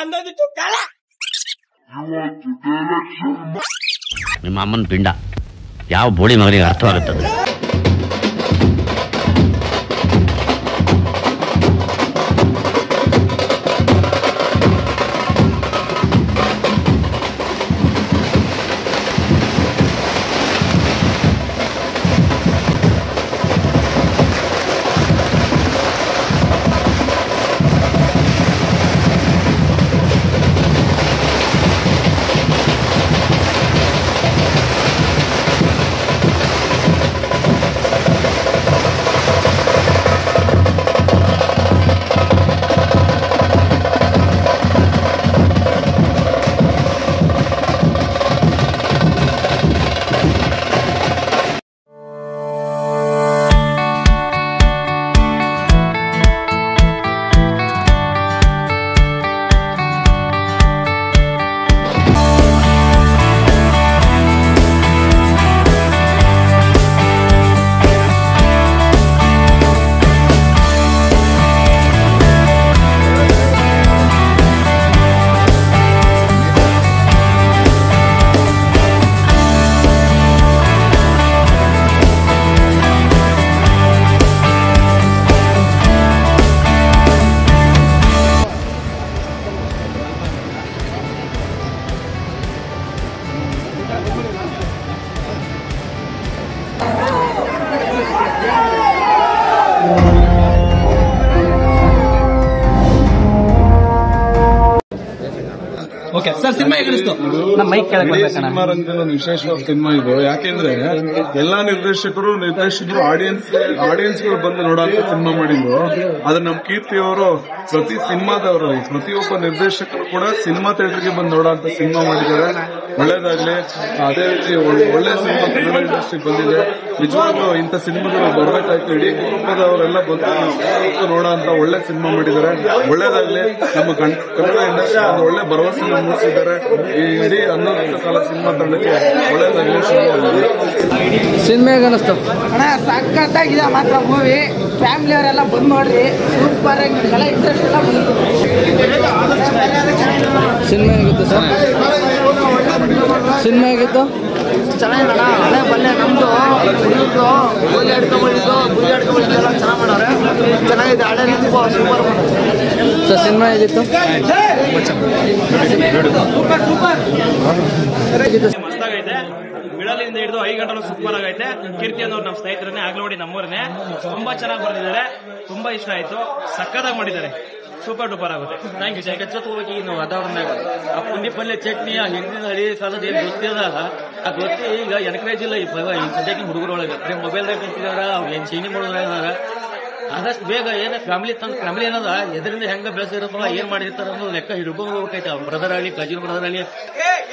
ಅಂದೋದಿತ್ತು ಕಾಲ. ನಿಮ್ಮ ಅಮ್ಮನ ಪಿಂಡ ಯಾವ ಬೋಳಿ ಮಗನಿಗೆ ಅರ್ಥವಾಗುತ್ತದೆ? ಸಿನಿಮಾ ರಂಗದ ವಿಶೇಷವಾದ ಸಿನಿಮಾ ಇದು. ಯಾಕೆಂದ್ರೆ ಎಲ್ಲಾ ನಿರ್ದೇಶಕರು ಆಡಿಯನ್ಸ್ ಬಂದು ನೋಡೋಂತ ಸಿನಿಮಾ ಮಾಡಿದ್ರು. ಆದ್ರೆ ನಮ್ ಕೀರ್ತಿ ಅವರು ಪ್ರತಿ ಸಿನಿಮಾದವರು ಪ್ರತಿಯೊಬ್ಬ ನಿರ್ದೇಶಕರು ಕೂಡ ಸಿನಿಮಾ ಥಿಯೇಟರ್ಗೆ ಬಂದು ನೋಡೋಂತ ಸಿನಿಮಾ ಮಾಡಿದ್ದಾರೆ. ಒಳ್ಳೇದಾಗ್ಲಿ. ಅದೇ ರೀತಿ ಒಳ್ಳೆ ಸಿನಿಮಾ ಕನ್ನಡ ಇಂಡಸ್ಟ್ರಿಗೆ ಬಂದಿದೆ. ನಿಜವಾಗ್ಲೂ ಇಂಥ ಸಿನಿಮಾಗಳು ಬರ್ಬೇಕಾಯ್ತು. ಇಡೀ ಕುಟುಂಬದವರೆಲ್ಲ ಬಂದು ನೋಡೋ ಅಂತ ಒಳ್ಳೆ ಸಿನಿಮಾ ಮಾಡಿದ್ದಾರೆ. ಒಳ್ಳೇದಾಗ್ಲಿ. ನಮ್ಮ ಕನ್ನಡ ಇಂಡಸ್ಟ್ರಿ ಒಂದು ಒಳ್ಳೆ ಭರವಸೆ ಮೂಡಿಸಿದ್ದಾರೆ. ಈ ಇಡೀ 11 ವರ್ಷ ಕಾಲ ಸಿನಿಮಾ ತಂಡಕ್ಕೆ ಒಳ್ಳೇದಾಗ್ಲಿ. ಸಿನಿಮಾ ಅನಿಸ್ತು ಅಣ್ಣ, ಸಖತ್ತಾಗಿದೆ ಮಾತ್ರ ಮೂವಿ. ಫ್ಯಾಮಿಲಿ ಅವರೆಲ್ಲ ಬಂದ್ ನೋಡ್ರಿ, ಸೂಪರ್ ಆಗಿ ಇಂಟ್ರೆಸ್ಟ್ ಎಲ್ಲ ಬಂತು. ಸಿನಿಮಾ ಆಗಿತ್ತು ಸರ್, ಸಿನಿಮಾ ಆಗಿತ್ತು ಚೆನ್ನಾಗಿಲ್ಲ. ಹಳೆ ಬಲ್ಲೆ ನಮ್ದು ಹುಡುಗರು ಗೋಲಿ ಆಡ್ಕೊಂಡ್ಬಂದಿದ್ದು ಎಲ್ಲ ಚೆನ್ನಾಗಿ ಮಾಡೋರೆ. ಚೆನ್ನಾಗಿದೆ. ಹಳೆ ನೆನಪು ಸೂಪರ್ ಸರ್. ಸಿನಿಮಾ ಆಗಿತ್ತು ಮಸ್ತಾಗೈತೆ. ಬಿಳಲಿಂದ ಹಿಡಿದು 5 ಗಂಟೆ ಸೂಪರ್ ಆಗೈತೆ. ಕೀರ್ತಿ ಅನ್ನೋರು ನಮ್ಮ ಸ್ನೇಹಿತರನ್ನೇ ಆಗ್ಲೂ ನೋಡಿ ನಮ್ಮೂರನ್ನೇ ತುಂಬಾ ಚೆನ್ನಾಗಿ ಬರ್ತಿದ್ದಾರೆ. ತುಂಬಾ ಇಷ್ಟ ಆಯ್ತು. ಸಕ್ಕತ್ತಾಗಿ ಮಾಡಿದ್ದಾರೆ. ಸೂಪರ್ ಡೂಪರ್ ಆಗುತ್ತೆ. Thank you. ಜೊತೆ ಹೋಗಿ ನಾವು ವಾತಾವರಣದಾಗ ಆ ಪುಂಡಿ ಪಲ್ಯ ಚಟ್ನಿ ಆ ಹಿಂದಿನ ಹಳಿ ಕಾಲದ ಏನ್ ಗೊತ್ತಿದಾಗ ಆ ಗೊತ್ತಿ ಈಗ ಎನ್ಕರೇಜ್ ಇಲ್ಲ. ಈ ಸದ್ಯಕ್ಕೆ ಹುಡುಗರೊಳಗೆ ಬರೀ ಮೊಬೈಲ್ದಾಗ ನಿಂತಿದಾರ. ಅವ್ರು ಏನ್ ಚೈನಿ ಮಾಡೋದ್ರಾಗ ಆದಷ್ಟು ಬೇಗ ಏನ ಫ್ಯಾಮಿಲಿ ಏನದ ಎದರಿಂದ ಹೆಂಗ ಬೆಳೆಸಿರತ್ತಲ್ಲ ಏನ್ ಮಾಡಿರ್ತಾರ ಅನ್ನೋದು ಲೆಕ್ಕ ಹಿಡ್ಕೊಂಡು ಹೋಗ್ಬೇಕೈತೆ. ಅವ್ರ ಬ್ರದರ್ ಆಗಲಿ ಕಜಿನ್ ಬ್ರದರ್ ಆಗಲಿ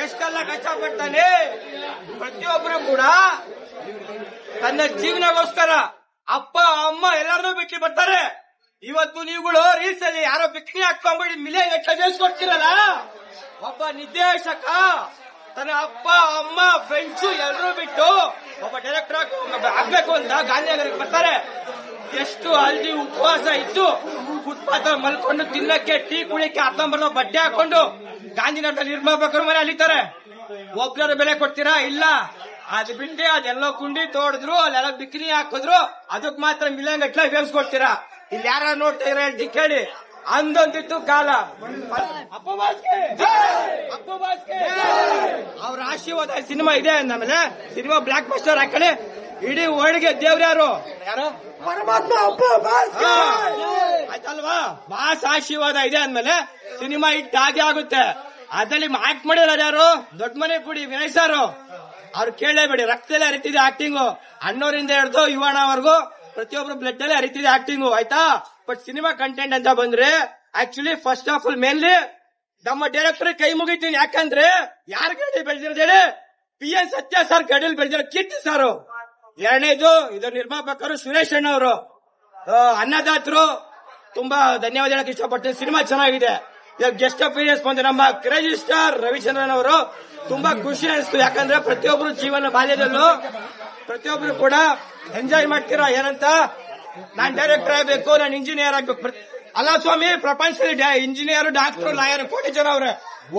ಎಷ್ಟೆಲ್ಲ ಕಷ್ಟಪಡ್ತಾನೆ. ಪ್ರತಿಯೊಬ್ಬರು ಕೂಡ ತನ್ನ ಜೀವನಗೋಸ್ಕರ ಅಪ್ಪ ಅಮ್ಮ ಎಲ್ಲರನ್ನೂ ಬಿಟ್ಟು ಬರ್ತಾರೆ. ಇವತ್ತು ನೀವುಗಳು ರೀಲ್ಸ್ ಅಲ್ಲಿ ಯಾರೋ ಬಿಕ್ನಿ ಹಾಕೊಂಡ್ಬಿಟ್ಟು ಮಿಲಿಯನ್ ಕೊಡ್ತಿರಲ್ಲ. ಒಬ್ಬ ನಿರ್ದೇಶಕ ತನ್ನ ಅಪ್ಪ ಅಮ್ಮ ಫ್ರೆಂಡ್ಸು ಎಲ್ಲರೂ ಬಿಟ್ಟು ಒಬ್ಬ ಡೈರೆಕ್ಟರ್ ಆಗ್ಬೇಕು ಅಂತ ಗಾಂಧಿನಗರಕ್ಕೆ ಬರ್ತಾರೆ. ಎಷ್ಟು ಹಲ್ದಿ ಉಪವಾಸ ಇದ್ದು ಫುಟ್ಪಾತ್ ಮಲ್ಕೊಂಡು ತಿನ್ನಕ್ಕೆ ಟೀ ಕುಡಿಯಕ್ಕೆ ಅರ್ಧಂಬರ್ಧ ಬಟ್ಟೆ ಹಾಕೊಂಡು ಗಾಂಧಿನಗರದಲ್ಲಿ ನಿರ್ಮಾಪಕರು ಮನೆ ಅಲಿತಾರೆ. ಒಬ್ರ ಬೆಲೆ ಕೊಡ್ತೀರಾ? ಇಲ್ಲ. ಅದು ಬಿಟ್ಟೆ ಅದೆಲ್ಲೋ ಕುಂಡಿ ತೋಡಿದ್ರು, ಅಲ್ಲೆಲ್ಲ ಬಿಕ್ನಿ ಹಾಕಿದ್ರು, ಅದಕ್ ಮಾತ್ರ ಮಿಲಿಯನ್ ಗಟ್ಲೆ ಬೇಯಿಸ್ಕೊಡ್ತೀರಾ. ಇಲ್ಲಿ ಯಾರ ನೋಡ್ತಾ ಇರ ಕೇಳಿ. ಅಂದೊಂದಿತ್ತು ಕಾಲ. ಅವ್ರ ಆಶೀರ್ವಾದ ಸಿನಿಮಾ ಇದೆ ಅಂದಮೇಲೆ ಸಿನಿಮಾ ಬ್ಲಾಕ್ ಬಸ್ಟರ್ ಹಾಕಲಿ. ಇಡೀ ವರ್ಲ್ಡ್ಗೆ ದೇವ್ರ್ಯಾರು? ಯಾರು? ಪರಮಾತ್ಮ ಆಯ್ತಲ್ವಾ? ಬಾಸ್ ಆಶೀರ್ವಾದ ಇದೆ ಅಂದ್ಮೇಲೆ ಸಿನಿಮಾ ಹಿಟ್ ಆಗೇ ಆಗುತ್ತೆ. ಅದ್ರಲ್ಲಿ ಆಕ್ಟ್ ಮಾಡಿರೋರು ಯಾರು? ದೊಡ್ಡ ಮನೆ ಕುಡಿ ವಿನಯ್ ಸಾರು. ಅವ್ರು ಕೇಳಲೇಬೇಡಿ, ರಕ್ತದಲ್ಲೇ ಹರಿತಿದೆ ಆಕ್ಟಿಂಗು. ಅಣ್ಣವರಿಂದ ಹಿಡಿದು ಯುವಣ್ಣವರೆಗೂ ಪ್ರತಿಯೊಬ್ರು ಬ್ಲಡ್ ಅಲ್ಲೇ ಹರಿತಿದೆ ಆಕ್ಟಿಂಗು. ಆಯ್ತಾ? ಬಟ್ ಸಿನಿಮಾ ಕಂಟೆಂಟ್ ಅಂತ ಬಂದ್ರೆ actually first of all mainly ನಮ್ಮ ಡೈರೆಕ್ಟರ್ ಕೈ ಮುಗಿತೀನಿ. ಯಾಕಂದ್ರೆ ಯಾರ ಗಡಿ ಬೆಳೆದಿರೋದು ಹೇಳಿ? PN ಸತ್ಯ ಸರ್ ಗಡಿಯಲ್ಲಿ ಬೆಳೆದಿರೋ ಕೀರ್ತಿ ಸಾರು. ಎರಡನೇದು ಇದು ನಿರ್ಮಾಪಕರು ಸುರೇಶ್ ಅಣ್ಣವರು, ಅನ್ನದಾತರು. ತುಂಬಾ ಧನ್ಯವಾದ ಹೇಳಕ್ ಇಷ್ಟಪಡ್ತೀನಿ. ಸಿನಿಮಾ ಚೆನ್ನಾಗಿದೆ. ಗೆಸ್ಟ್ ಅಪಿಯರೆನ್ಸ್ ಬಂದು ನಮ್ಮ ಕ್ರೇಜಿ ಸ್ಟಾರ್ ರವಿಚಂದ್ರನ್ ಅವರು. ತುಂಬಾ ಖುಷಿ ಅನಿಸ್ತು. ಯಾಕಂದ್ರೆ ಪ್ರತಿಯೊಬ್ಬರು ಜೀವನ ಬಾಲ್ಯದಲ್ಲೂ ಪ್ರತಿಯೊಬ್ರು ಕೂಡ ಎಂಜಾಯ್ ಮಾಡ್ತೀರಾ. ಏನಂತ ನಾನ್ ಡೈರೆಕ್ಟರ್ ಆಗ್ಬೇಕು, ನಾನು ಇಂಜಿನಿಯರ್ ಆಗ್ಬೇಕು. ಅಲ್ಲ ಸ್ವಾಮಿ, ಪ್ರಪಂಚದಲ್ಲಿ ಇಂಜಿನಿಯರ್, ಡಾಕ್ಟರ್, ಲಾಯರ್ ಕೋಟಿ ಜನ ಅವ್ರೆ.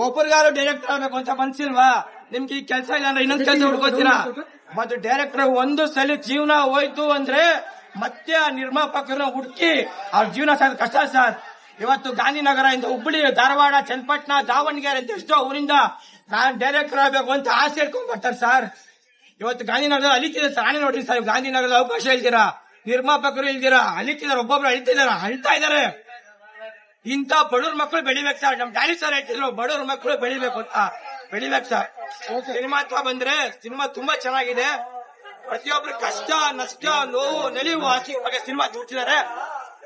ಒಬ್ಬರಿಗಾರು ಡೈರೆಕ್ಟರ್ ಆಗ್ಬೇಕು ಅಂತ ಮನ್ಸಿಲ್ವಾ ನಿಮ್ಗೆ? ಈ ಕೆಲಸ ಇಲ್ಲ ಅಂದ್ರೆ ಇನ್ನೊಂದ್ ಕೆಲಸ ಹುಡ್ಕೋತೀರಾ. ಮತ್ತು ಡೈರೆಕ್ಟರ್ ಒಂದು ಸಲ ಜೀವನ ಹೋಯ್ತು ಅಂದ್ರೆ ಮತ್ತೆ ಆ ನಿರ್ಮಾಪಕರನ್ನ ಹುಡುಕಿ ಅವ್ರ ಜೀವನ ಸಾಗೋದು ಕಷ್ಟ ಸರ್. ಇವತ್ತು ಗಾಂಧಿನಗರದಿಂದ ಹುಬ್ಬಳ್ಳಿ, ಧಾರವಾಡ, ಚನ್ನಪಟ್ಟಣ, ದಾವಣಗೆರೆ ಅಂತ ಎಷ್ಟೋ ಊರಿಂದ ನಾನ್ ಡೈರೆಕ್ಟರ್ ಆಗ್ಬೇಕು ಅಂತ ಆಸೆ ಇಟ್ಕೊಂಡ್ ಬರ್ತಾರೆ ಸರ್. ಇವತ್ತು ಗಾಂಧಿನಗರ ಅಲಿತಿದೆ ಸರ್. ನಾನೇ ನೋಡ್ರಿ ಸರ್, ಗಾಂಧಿನಗರದ ಅವಕಾಶ ಇಲ್ದಿರಾ, ನಿರ್ಮಾಪಕರು ಇಲ್ದಿರಾ, ಅಲಿತಿದಾರೆ, ಒಬ್ಬೊಬ್ರು ಅಳ್ತಾ ಇದಾರೆ. ಇಂಥ ಬಡವ್ರ ಮಕ್ಕಳು ಬೆಳಿಬೇಕು ಸರ್. ನಮ್ ಡ್ಯಾಡಿ ಸರ್ ಹೇಳ್ತಿದ್ರು ಬಡವ್ರ ಮಕ್ಕಳು ಬೆಳಿಬೇಕು ಅಂತ. ಬೆಳಿಬೇಕು ಸರ್. ಸಿನಿಮಾ ಅಂತ ಬಂದ್ರೆ ಸಿನಿಮಾ ತುಂಬಾ ಚೆನ್ನಾಗಿದೆ. ಪ್ರತಿಯೊಬ್ರು ಕಷ್ಟ, ನಷ್ಟ, ನೋವು, ನಲಿವು ಹಾಕಿ ಸಿನಿಮಾ ದುಡ್ತಿದ್ದಾರೆ.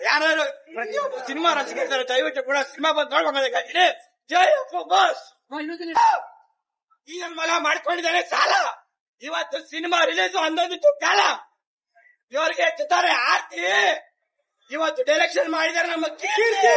ಯಾರು ಪ್ರತಿಯೊಬ್ಬರು ಸಿನಿಮಾ ರಸಿಕರಿದ್ದಾರೆ, ದಯವಿಟ್ಟು ಕೂಡ ಸಿನಿಮಾ ಬಂದು ನೋಡ್ಬೇಕಾಗಿದೆ. ಜೈ ಬಾಸ್. ಈ ನನ್ನ ಮಗ ಮಾಡ್ಕೊಂಡಿದ್ದಾನೆ ಸಾಲ. ಇವತ್ತು ಸಿನಿಮಾ ರಿಲೀಸ್ ಅನ್ನೋದಿತ್ತು ಕಾಲ. ಇವರಿಗೆ ಎತ್ತುತ್ತಾರೆ ಆರ್ತಿ. ಇವತ್ತು ಡೈರೆಕ್ಷನ್ ಮಾಡಿದ್ದಾರೆ ನಮ್ಮ ಕೀರ್ತಿ.